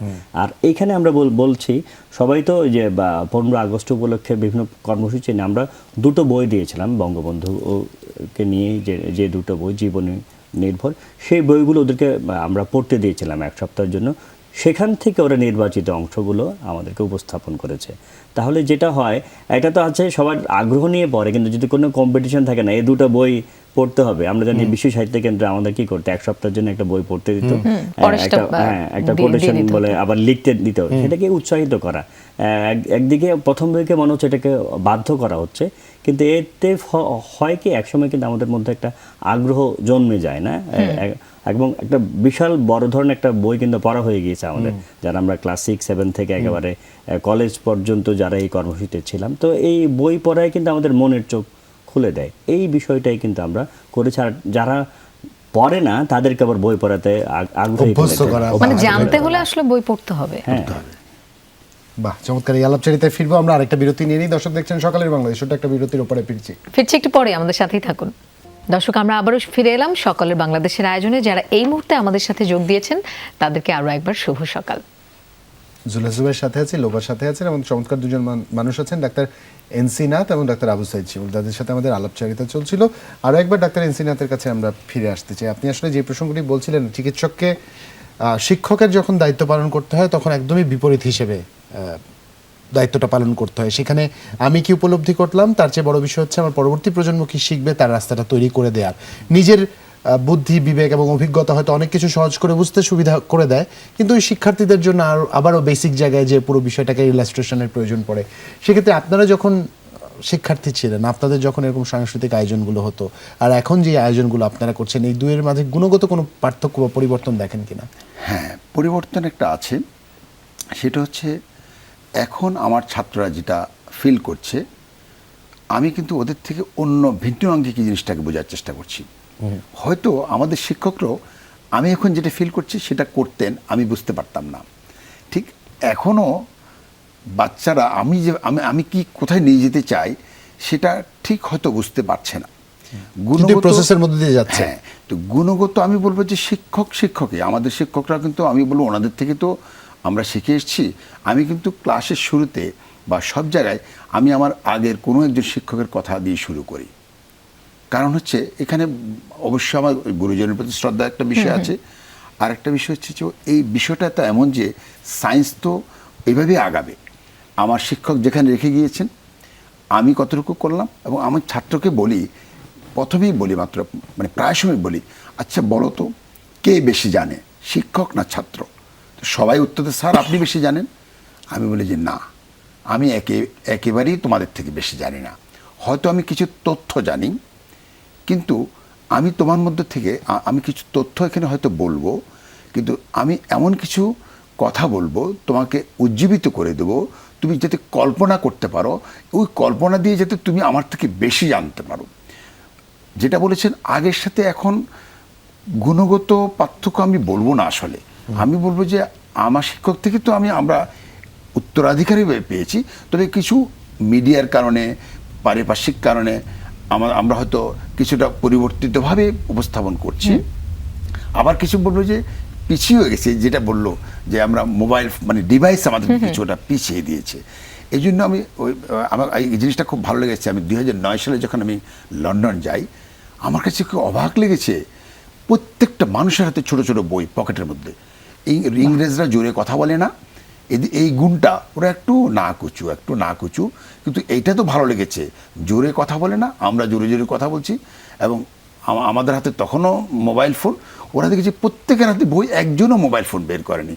আর এইখানে আমরা বলছি, সবাই তো যে 15 আগস্ট উপলক্ষে বিভিন্ন কর্মসূচি নিয়ে আমরা 2টো বই দিয়েছিলাম বঙ্গবন্ধুকে নিয়ে, যে 2টো বই জীবনী নির্ভর, সেই বইগুলো ওদেরকে আমরা পড়তে দিয়েছিলাম 1 সপ্তাহের জন্য। সেখান থেকে ওরা নির্বাচিত অংশগুলো আমাদেরকে উপস্থাপন করেছে। তাহলে যেটা হয়, এটা তো আছে সবার আগ্রহ নিয়ে পড়ে, কিন্তু যদি কোনো কম্পিটিশন থাকে না, এই 2টো বই পড়তে হবে। আমরা জানি বিশ্ব সাহিত্য কেন্দ্রে আমাদের কি করতে, এক সপ্তাহের জন্য একটা বই পড়তে দিত, একটা কোটেশন বলে আবার লিখতে দিত, সেটাকে উৎসাহিত করা। একদিকে প্রথম বইকে মনে হচ্ছে এটাকে বাধ্য করা হচ্ছে, কিন্তু এতে হয় কি একসময় কিন্তু আমাদের মধ্যে একটা আগ্রহ জন্মে যায় না, এবং একটা বিশাল বড় ধরনের একটা বই কিন্তু পড়া হয়ে গিয়েছে আমাদের, যারা আমরা ক্লাস 6-7 থেকে একেবারে কলেজ পর্যন্ত যারা এই কর্মসূচিতে ছিলাম। তো এই বই পড়ায় কিন্তু আমাদের মনের চোখ খুলে দেয়, এই বিষয়টাই কিন্তু আমরা করেছি। আর যারা পড়ে না তাদেরকে আবার বই পড়াতে আগ্রহী করা, মানে জানতে হলে আসলে বই পড়তে হবে। বাহ, চমৎকার। এই আলাপচারিতায় ফিরবো আমরা, আরেকটা বিরতি নিয়ে নিই। দর্শক দেখছেন সকালের বাংলাদেশ, ওটা একটা বিরতির উপরে ফিরছি একটু পরে, আমাদের সাথেই থাকুন। দর্শক, আমরা আবারও ফিরে এলাম সকালের বাংলাদেশের আয়োজনে। যারা এই মুহূর্তে আমাদের সাথে যোগ দিয়েছেন তাদেরকে আরো একবার শুভ সকাল। জুলেজুবের সাথে আছি, লোবার সাথে আছেন, এবং চমৎকার দুজন মানুষ আছেন, ডাক্তার এনসি নাথ এবং ডাক্তার আবু সাইদ শিমুল, যাদের সাথে আমাদের আলাপচারিতা চলছিল। আরও একবার ডাক্তার এনসি নাথের কাছে আমরা ফিরে আসতে চাই। আপনি আসলে যে প্রসঙ্গটি বলছিলেন, চিকিৎসককে শিক্ষকের যখন দায়িত্ব পালন করতে হয় তখন একদমই বিপরীত হিসেবে দায়িত্বটা পালন করতে হয়। সেখানে আমি কি উপলব্ধি করলাম, তার চেয়ে বড় বিষয় হচ্ছে আমার পরবর্তী প্রজন্ম কি শিখবে, তার রাস্তাটা তৈরি করে দেওয়ার। নিজের বুদ্ধি, বিবেক এবং অভিজ্ঞতা হয়তো অনেক কিছু সহজ করে বুঝতে সুবিধা করে দেয়, কিন্তু ওই শিক্ষার্থীদের জন্য আবারও বেসিক জায়গায় যে পুরো বিষয়টাকে ইলাস্ট্রেশনের প্রয়োজন পড়ে। সেক্ষেত্রে আপনারা যখন শিক্ষার্থী ছিলেন, আপনাদের যখন এরকম সাংস্কৃতিক আয়োজনগুলো হতো আর এখন যে আয়োজনগুলো আপনারা করছেন, এই দুইয়ের মাঝে গুণগত কোনো পার্থক্য বা পরিবর্তন দেখেন কিনা? হ্যাঁ, পরিবর্তন একটা আছে। সেটা হচ্ছে এখন আমার ছাত্ররা যেটা ফিল করছে, আমি কিন্তু ওদের থেকে অন্য ভিন্ন আঙ্গিকে জিনিসটাকে বোঝার চেষ্টা করছি। হয়তো আমাদের শিক্ষকরাও আমি এখন যেটা ফিল করছি সেটা করতেন, আমি বুঝতে পারতাম না। ঠিক এখনও বাচ্চারা আমি কি কোথায় নিয়ে যেতে চাই সেটা ঠিক হয়তো বুঝতে পারছে না, গুণগত প্রসেসের মধ্যে দিয়ে যাচ্ছে। হ্যাঁ, তো গুণগত আমি বলবো যে শিক্ষকই আমাদের শিক্ষকরা কিন্তু, আমি বলবো ওনাদের থেকে তো আমরা শিখে এসেছি। আমি কিন্তু ক্লাসের শুরুতে বা সব জায়গায় আমি আমার আগের কোনো একজন শিক্ষকের কথা দিয়ে শুরু করি। কারণ হচ্ছে এখানে অবশ্যই আমার গুরুজনের প্রতি শ্রদ্ধা একটা বিষয় আছে, আর একটা বিষয় হচ্ছে যে এই বিষয়টা তো এমন যে সায়েন্স তো এইভাবেই আগাবে। আমার শিক্ষক যেখানে রেখে গিয়েছেন আমি কতটুকু করলাম, এবং আমার ছাত্রকে বলি, প্রথমেই বলি, মাত্র মানে প্রায় সময় বলি, আচ্ছা বলো তো কে বেশি জানে, শিক্ষক না ছাত্র? তো সবাই উত্তর দেয়, স্যার আপনি বেশি জানেন। আমি বলি যে না, আমি একেবারেই তোমাদের থেকে বেশি জানি না। হয়তো আমি কিছু তথ্য জানি, কিন্তু আমি তোমার মধ্যে থেকে আমি কিছু তথ্য এখানে হয়তো বলবো, কিন্তু আমি এমন কিছু কথা বলবো তোমাকে উজ্জীবিত করে দেবো, তুমি যাতে কল্পনা করতে পারো, ওই কল্পনা দিয়ে যাতে তুমি আমার থেকে বেশি জানতে পারো। যেটা বলেছেন আগের সাথে এখন গুণগত পার্থক্য আমি বলবো না, আসলে আমি বলবো যে আমার শিক্ষক থেকে তো আমরা উত্তরাধিকারী পেয়েছি, তবে কিছু মিডিয়ার কারণে, পারিপার্শ্বিক কারণে আমরা হয়তো কিছুটা পরিবর্তিতভাবে উপস্থাপন করছি। আবার কিছু বলবো যে পিছিয়ে হয়ে গেছে, যেটা বললো যে আমরা মোবাইল মানে ডিভাইস আমাদের কিছুটা পিছিয়ে দিয়েছে। এই জন্য আমি আমার এই জিনিসটা খুব ভালো লেগেছে। আমি 2009 সালে যখন আমি লন্ডন যাই, আমার কাছে খুব অবাক লেগেছে, প্রত্যেকটা মানুষের হাতে ছোট ছোট বই পকেটের মধ্যে। ইংরেজরা জোরে কথা বলে না, এই গুণটা ওরা একটু না কুচু, কিন্তু এইটা তো ভালো লেগেছে, জোরে কথা বলে না, আমরা জোরে জোরে কথা বলছি, এবং আমাদের হাতে তখনও মোবাইল ফোন। ওরা দেখেছে প্রত্যেকের হাতে বই, একজনও মোবাইল ফোন বের করেনি।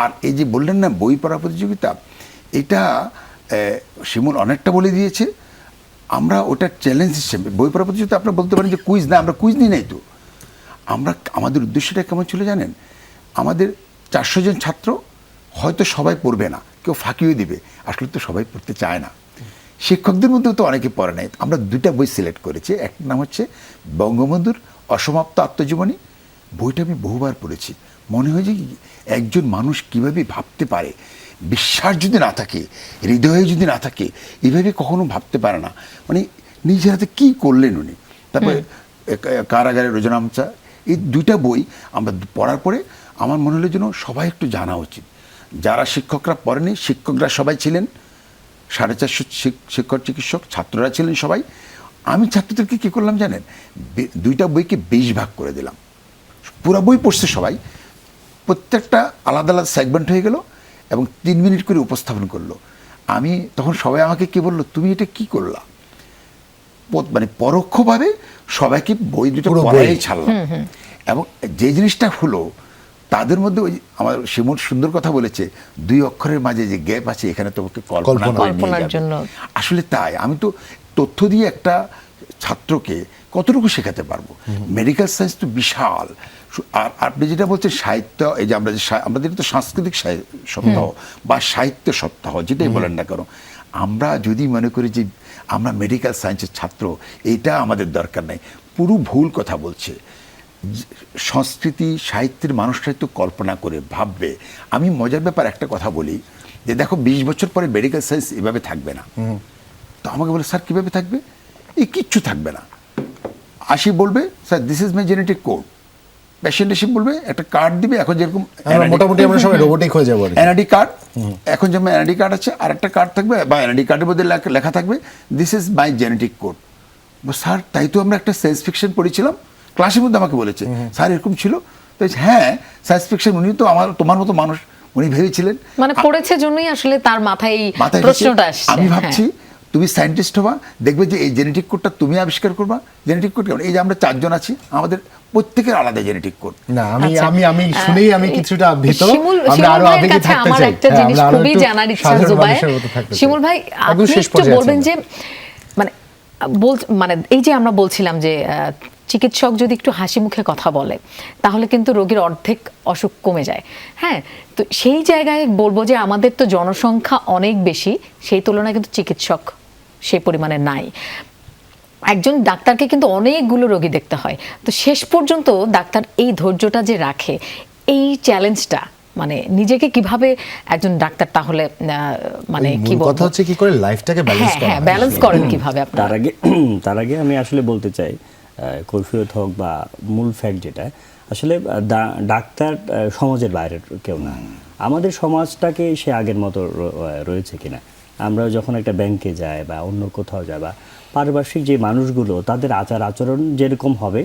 আর এই যে বললেন না বই পড়া প্রতিযোগিতা, এটা শিমুল অনেকটা বলে দিয়েছে। আমরা ওটা চ্যালেঞ্জ হিসেবে বই পড়া প্রতিযোগিতা, আপনারা বলতে পারেন যে কুইজ না, আমরা কুইজ নিই নাই তো। আমাদের উদ্দেশ্যটা কেমন ছিল জানেন? আমাদের 400 জন ছাত্র, হয়তো সবাই পড়বে না, কেউ ফাঁকিও দিবে, আসলে তো সবাই পড়তে চায় না। শিক্ষকদের মধ্যেও তো অনেকে পড়ে নাই। আমরা 2টা বই সিলেক্ট করেছি, একটা নাম হচ্ছে বঙ্গবন্ধুর অসমাপ্ত আত্মজীবনী। বইটা আমি বহুবার পড়েছি, মনে হয় যে একজন মানুষ কিভাবে ভাবতে পারে, বিশ্বাস যদি না থাকে, হৃদয়ে যদি না থাকে, এভাবে কখনো ভাবতে পারে না। মানে নিজের হাতে কী করলেন উনি। তারপরে কারাগারের রোজনামচা, এই 2টা বই আমরা পড়ার পরে আমার মনে হলো যেন সবাই একটু জানা উচিত। যারা শিক্ষকরা পড়েনি, শিক্ষকরা সবাই ছিলেন, 450 শিক্ষক চিকিৎসক, ছাত্ররা ছিলেন সবাই। আমি ছাত্রদেরকে কী করলাম জানেন? 2টা বইকে 20 ভাগ করে দিলাম। পুরো বই পড়ছে সবাই, প্রত্যেকটা আলাদা আলাদা সেগমেন্ট হয়ে গেল, এবং 3 মিনিট করে উপস্থাপন করলো। তখন সবাই আমাকে কি বললো, তুমি এটা কি করলা? মানে পরোক্ষভাবে সবাইকে বই দুটো পুরো বই। পড়াই ছাড়লাম। এবং যে জিনিসটা হলো তাদের মধ্যে ওই আমার শিমুল সুন্দর কথা বলেছে, 2 অক্ষরের মাঝে যে গ্যাপ আছে এখানে তোমাকে কল্পনা করে নিয়ে কল্পনার যাবে। জন্য। আসলে তাই, আমি তো তথ্য দিয়ে একটা ছাত্রকে কতটুকু শেখাতে পারবো। মেডিকেল সায়েন্স তো বিশাল। আর আপনি যেটা বলছেন সাহিত্য, এই যে আমরা যে আমাদের তো সাংস্কৃতিক সপ্তাহ বা সাহিত্য সপ্তাহ যেটাই বলেন না কেন, আমরা যদি মনে করি যে আমরা মেডিকেল সায়েন্সের ছাত্র, এটা আমাদের দরকার নাই, পুরো ভুল কথা বলছে। সংস্কৃতি সাহিত্যের মানুষরাই তো কল্পনা করে ভাববে। আমি মজার ব্যাপার একটা কথা বলি যে দেখো 20 বছর পরে মেডিকেল সায়েন্স এভাবে থাকবে না। তো আমাকে বলে স্যার কীভাবে থাকবে? এই কিচ্ছু থাকবে না। আসি বলবে sir this is my genetic code, patient এসে বলবে একটা কার্ড দিবে, এখন যেরকম মোটামুটি আমরা সবাই রোবোটিক হয়ে যাবো আর কি। এনআইডি কার্ড, এখন যেমন এনআইডি কার্ড আছে আর একটা কার্ড থাকবে বা এনআইডি কার্ডের মধ্যে লেখা থাকবে this is my genetic code. Sir তাই তো আমরা একটা সায়েন্স ফিকশন পড়েছিলাম, ক্লাসের মধ্যে আমাকে বলেছে স্যার এরকম ছিল। তো হ্যাঁ সায়েন্স ফিকশন, উনি তো তোমার মতো মানুষ, উনি ভেবেছিলেন, মানে পড়েছে জন্যই আসলে তার মাথায় এই মাথায় প্রশ্নটা এসেছে। আসছে। আমি হ্যাঁ। ভাবছি তুমি সায়েন্টিস্ট হবা, দেখবে যে এই জেনেটিক কোডটা তুমি আবিষ্কার করবা। জেনেটিক কোড কেমন? এই যে আমরা 4 জন আছি, আমাদের প্রত্যেকের আলাদা জেনেটিক কোড। না আমি আচ্ছা। আমি আমি শুনেই আমি কিছুটা ভীত। শিমুল আমরা আরো ভাইয়ের আবেগে কাছে থাকতে আমার চাই। একটা হ্যাঁ, জিনিস আমরা আরো খুবই একটু জানার ইচ্ছা সাধারণ জুবায়ের। মানুষের মতো থাকতে চাই। শিমুল ভাই একদম আপনি শেষ একটু পর্যায়ে বলবেন আছেন। যে মানে মানে এই যে আমরা বলছিলাম যে চিকিৎসক যদি একটু হাসি মুখে কথা বলে তাহলে কিন্তু রোগীর অর্ধেক অসুখ কমে যায়। হ্যাঁ, তো সেই জায়গায় বলবো যে আমাদের তো জনসংখ্যা অনেক বেশি, সেই তুলনায় কিন্তু চিকিৎসক সেই পরিমাণে নাই। একজন ডাক্তারকে কিন্তু অনেকগুলো রোগী দেখতে হয়, তো শেষ পর্যন্ত ডাক্তার এই ধৈর্যটা যে রাখে, এই চ্যালেঞ্জটা মানে নিজেকে কিভাবে একজন ডাক্তার তাহলে মানে কি মূল কথা হচ্ছে কি করে লাইফটাকে ব্যালেন্স করা। হ্যাঁ ব্যালেন্স করেন কিভাবে আপনারা? তার আগে আমি আসলে বলতে চাই, কৈফিয়ত হোক বা মূল ফ্যাক্ট যেটা আসলে ডাক্তার সমাজের বাইরের কেউ না। আমাদের সমাজটাকে সে আগের মতো রয়েছে কিনা, আমরা যখন একটা ব্যাংকে যাই বা অন্য কোথাও যাই বা পারিপার্শ্বিক যে মানুষগুলো তাদের আচার আচরণ যেরকম হবে,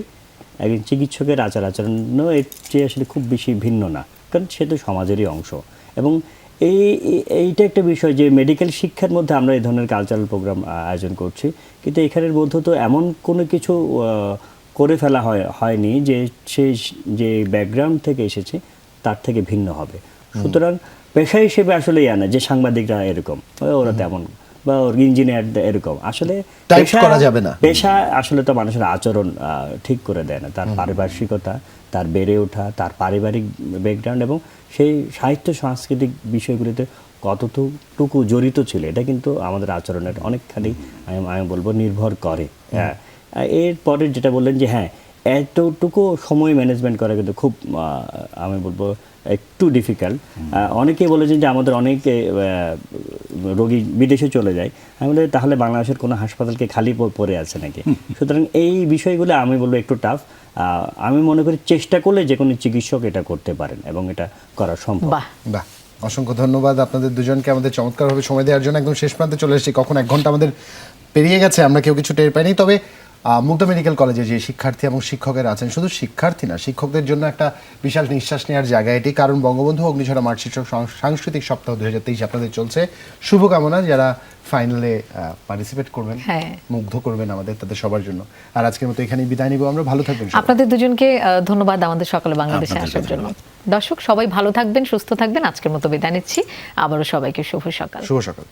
একজন চিকিৎসকের আচার আচরণও এর চেয়ে আসলে খুব বেশি ভিন্ন না, কারণ সে তো সমাজেরই অংশ। এবং এইটা একটা বিষয় যে মেডিকেল শিক্ষার মধ্যে আমরা এই ধরনের কালচারাল প্রোগ্রাম আয়োজন করছি, কিন্তু এখানের মধ্যে তো এমন কোনো কিছু করে ফেলা হয়নি যে সে যে ব্যাকগ্রাউন্ড থেকে এসেছে তার থেকে ভিন্ন হবে। সুতরাং পেশা হিসেবে আসলে না যে সাংবাদিকরা এরকম, ওরা তেমন, বা ইঞ্জিনিয়ার এরকম, আসলে করা যাবে না। পেশা আসলে তো মানুষের আচরণ ঠিক করে দেয় না, তার পারিপার্শ্বিকতা, তার বেড়ে ওঠা, তার পারিবারিক ব্যাকগ্রাউন্ড এবং সেই সাহিত্য সাংস্কৃতিক বিষয়গুলিতে কতটুকু জড়িত ছিল, এটা কিন্তু আমাদের আচরণের অনেকখানি আমি বলবো নির্ভর করে। হ্যাঁ, এরপরে যেটা বললেন যে হ্যাঁ এতটুকু সময় ম্যানেজমেন্ট করা কিন্তু খুব আমি বলবো একটু ডিফিকাল্ট। অনেকেই বলেছেন যে আমাদের অনেক রোগী বিদেশে চলে যায়, আমি বলি তাহলে বাংলাদেশের কোনো হাসপাতালকে খালি পড়ে আছে নাকি? সুতরাং এই বিষয়গুলো আমি বলবো একটু টাফ। আমি মনে করি চেষ্টা করলে যে কোনো চিকিৎসক এটা করতে পারেন এবং এটা করা সম্ভব। বাহ, অসংখ্য ধন্যবাদ আপনাদের দুজনকে আমাদের চমৎকারভাবে সময় দেওয়ার জন্য। একদম শেষ প্রান্তে চলে এসেছি, কখন 1 ঘন্টা আমাদের পেরিয়ে গেছে আমরা কেউ কিছু টের পাইনি। তবে মুগদা মেডিকেল কলেজে যে শিক্ষার্থী এবং শিক্ষকেরা আছেন, শুধু শিক্ষার্থী না, শিক্ষকদের জন্য একটা বিশাল নিঃশ্বাস নেওয়ার জায়গা এটি, কারণ বঙ্গবন্ধু অগ্নিঝরা মাঠ শীর্ষক সাংস্কৃতিক সপ্তাহ 2023 আপনাদের চলছে। শুভকামনা যারা ফাইনালে পার্টিসিপেট করবেন, মুগ্ধ করবেন আমাদের, তাদের সবার জন্য। আর আজকের মতো এখানেই বিদায় নিব আমরা। ভালো থাকবেন আপনাদের দুজনকে ধন্যবাদ আমাদের সকালে বাংলাদেশে আসার জন্য। দর্শক সবাই ভালো থাকবেন, সুস্থ থাকবেন। আজকের মতো বিদায় নিচ্ছি, আবারও সবাইকে শুভ সকাল। শুভ সকাল।